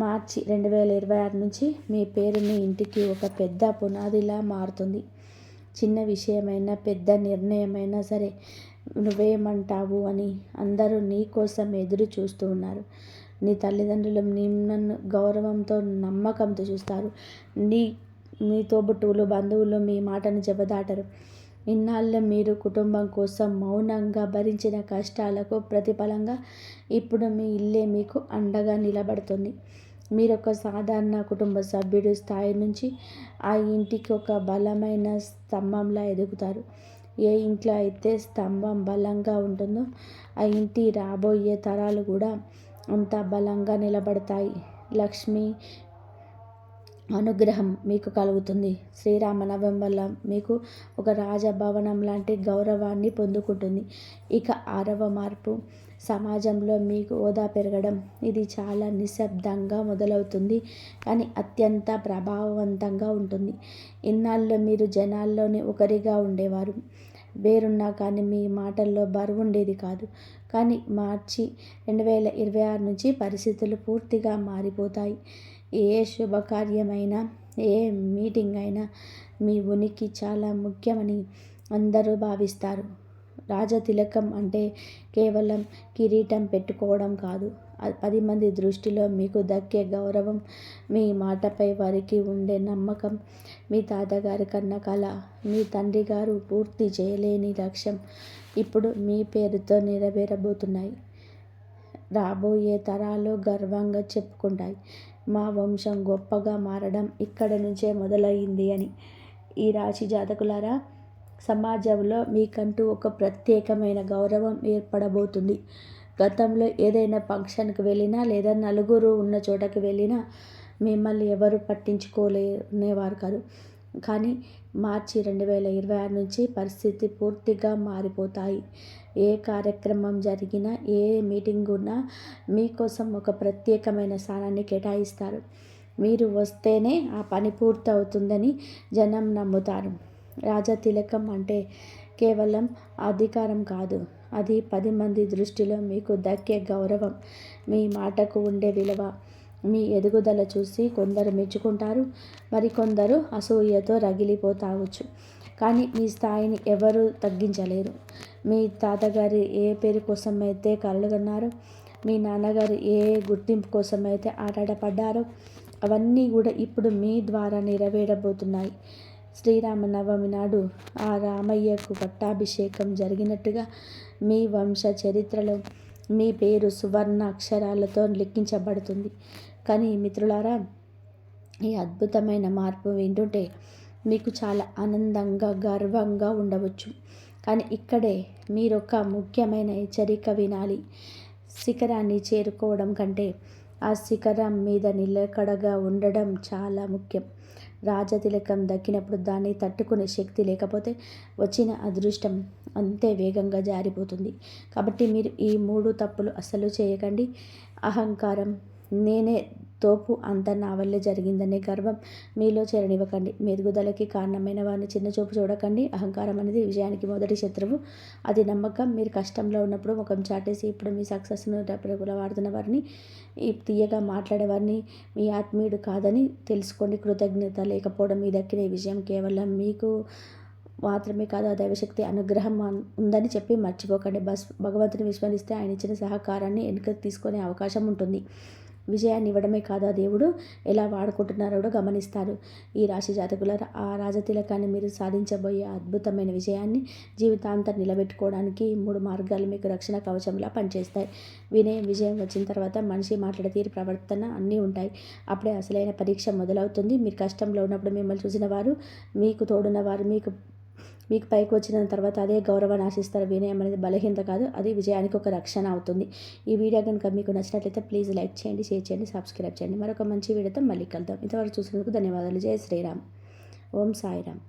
మార్చి 2026 నుంచి మీ పేరు మీ ఇంటికి ఒక పెద్ద పునాదిలా మారుతుంది. చిన్న విషయమైనా పెద్ద నిర్ణయమైనా సరే నువ్వేమంటావు అని అందరూ నీ కోసం ఎదురు చూస్తూ ఉన్నారు. నీ తల్లిదండ్రులు నిన్ను గౌరవంతో నమ్మకంతో చూస్తారు. మీ తోబుట్టువులు బంధువులు మీ మాటను జవదాటరు. ఇన్నాళ్ళు మీరు కుటుంబం కోసం మౌనంగా భరించిన కష్టాలకు ప్రతిఫలంగా ఇప్పుడు మీ ఇల్లే మీకు అండగా నిలబడుతుంది. మీరు ఒక సాధారణ కుటుంబ సభ్యుడి స్థాయి నుంచి ఆ ఇంటికి ఒక బలమైన స్తంభంలా ఎదుగుతారు. ఏ ఇంట్లో అయితే స్తంభం బలంగా ఉంటుందో ఆ ఇంటి రాబోయే తరాలు కూడా అంత బలంగా నిలబడతాయి. లక్ష్మి అనుగ్రహం మీకు కలుగుతుంది. శ్రీరామనవమి వల్ల మీకు ఒక రాజభవనం లాంటి గౌరవాన్ని పొందుకుంటుంది. ఇక 6వ మార్పు. సమాజంలో మీకు హోదా పెరగడం. ఇది చాలా నిశ్శబ్దంగా మొదలవుతుంది, కానీ అత్యంత ప్రభావవంతంగా ఉంటుంది. ఇన్నాళ్ళు మీరు జనాల్లోని ఒకరిగా ఉండేవారు. వేరున్నా కానీ మీ మాటల్లో బరువు ఉండేది కాదు. కానీ మార్చి 2026 నుంచి పరిస్థితులు పూర్తిగా మారిపోతాయి. ఏ శుభకార్యమైనా, ఏ మీటింగ్ అయినా మీ ఉనికి చాలా ముఖ్యమని అందరూ భావిస్తారు. రాజతిలకం అంటే కేవలం కిరీటం పెట్టుకోవడం కాదు. 10 మంది దృష్టిలో మీకు దక్కే గౌరవం, మీ మాటపై వారికి ఉండే నమ్మకం. మీ తాతగారి కన్న కల, మీ తండ్రి గారు పూర్తి చేయలేని లక్ష్యం ఇప్పుడు మీ పేరుతో నెరవేరబోతున్నాయి. రాబోయే తరాలు గర్వంగా చెప్పుకుంటాయి, మా వంశం గొప్పగా మారడం ఇక్కడ నుంచే మొదలయ్యింది అని. ఈ రాశి జాతకులారా, సమాజంలో మీకంటూ ఒక ప్రత్యేకమైన గౌరవం ఏర్పడబోతుంది. గతంలో ఏదైనా ఫంక్షన్కి వెళ్ళినా లేదా నలుగురు ఉన్న చోటకి వెళ్ళినా మిమ్మల్ని ఎవరు పట్టించుకోలేవారు కాదు. కానీ మార్చి 2026 నుంచి పరిస్థితి పూర్తిగా మారిపోతాయి. ఏ కార్యక్రమం జరిగినా, ఏ మీటింగ్ ఉన్నా మీకోసం ఒక ప్రత్యేకమైన స్థానాన్ని కేటాయిస్తారు. మీరు వస్తేనే ఆ పని పూర్తి అవుతుందని జనం నమ్ముతారు. రాజతిలకం అంటే కేవలం అధికారం కాదు, అది 10 మంది దృష్టిలో మీకు దక్కే గౌరవం, మీ మాటకు ఉండే విలువ. మీ ఎదుగుదల చూసి కొందరు మెచ్చుకుంటారు, మరికొందరు అసూయతో రగిలిపోతావచ్చు. కానీ మీ స్థాయిని ఎవరూ తగ్గించలేరు. మీ తాతగారు ఏ పేరు కోసమైతే కలలుగన్నారో, మీ నాన్నగారు ఏ గుర్తింపు కోసమైతే ఆరాటపడ్డారో, అవన్నీ కూడా ఇప్పుడు మీ ద్వారా నెరవేరబోతున్నాయి. శ్రీరామనవమి నాడు ఆ రామయ్యకు పట్టాభిషేకం జరిగినట్టుగా మీ వంశ చరిత్రలో మీ పేరు సువర్ణ అక్షరాలతో లిఖించబడుతుంది. కానీ మిత్రులారా, ఈ అద్భుతమైన మార్పు వింటుంటే మీకు చాలా ఆనందంగా, గర్వంగా ఉండవచ్చు. కానీ ఇక్కడే మీరొక ముఖ్యమైన హెచ్చరిక వినాలి. శిఖరాన్ని చేరుకోవడం కంటే ఆ శిఖరం మీద నిలకడగా ఉండడం చాలా ముఖ్యం. రాజతిలకం దక్కినప్పుడు దాన్ని తట్టుకునే శక్తి లేకపోతే వచ్చిన అదృష్టం అంతే వేగంగా జారిపోతుంది. కాబట్టి మీరు ఈ 3 తప్పులు అస్సలు చేయకండి. అహంకారం, నేనే తోపు, అంతా నా వల్లే జరిగిందనే గర్వం మీలో చేరనివ్వకండి. మీ ఎదుగుదలకి కారణమైన వారిని చిన్నచూపు చూడకండి. అహంకారం అనేది విజయానికి మొదటి శత్రువు. అది నమ్మకం. మీరు కష్టంలో ఉన్నప్పుడు ముఖం చాటేసి ఇప్పుడు మీ సక్సెస్ను డబ్బులు వాడుతున్న వారిని, ఈ తీయగా మాట్లాడేవారిని మీ ఆత్మీయుడు కాదని తెలుసుకోండి. కృతజ్ఞత లేకపోవడం మీ దక్కిన ఈ విజయం కేవలం మీకు మాత్రమే కాదు, ఆ దైవశక్తి అనుగ్రహం ఉందని చెప్పి మర్చిపోకండి. భగవంతుని విస్మరిస్తే ఆయన ఇచ్చిన సహకారాన్ని వెనుకకు తీసుకునే అవకాశం ఉంటుంది. విజయాన్ని ఇవ్వడమే కాదు, ఆ దేవుడు ఎలా వాడుకుంటున్నారో కూడా గమనిస్తారు. ఈ రాశి జాతకుల ఆ రాజతిలకాన్ని మీరు సాధించబోయే అద్భుతమైన విజయాన్ని జీవితాంతం నిలబెట్టుకోవడానికి 3 మార్గాలు మీకు రక్షణ కవచంలా పనిచేస్తాయి. వినయం, విజయం వచ్చిన తర్వాత మనిషి మాట్లాడే తీరు, ప్రవర్తన అన్నీ ఉంటాయి. అప్పుడే అసలైన పరీక్ష మొదలవుతుంది. మీరు కష్టంలో ఉన్నప్పుడు మిమ్మల్ని చూసిన వారు, మీకు తోడున్న వారు మీకు పైకి వచ్చిన తర్వాత అదే గౌరవాన్ని ఆశిస్తారు. వినయం అనేది బలహీనత కాదు, అది విజయానికి ఒక రక్షణ అవుతుంది. ఈ వీడియో కనుక మీకు నచ్చినట్లయితే ప్లీజ్ లైక్ చేయండి, షేర్ చేయండి, సబ్స్క్రైబ్ చేయండి. మరొక మంచి వీడియోతో మళ్ళీ కలుద్దాం. ఇంతవరకు చూసినందుకు ధన్యవాదాలు. జై శ్రీరామ్. ఓం సాయిరామ్.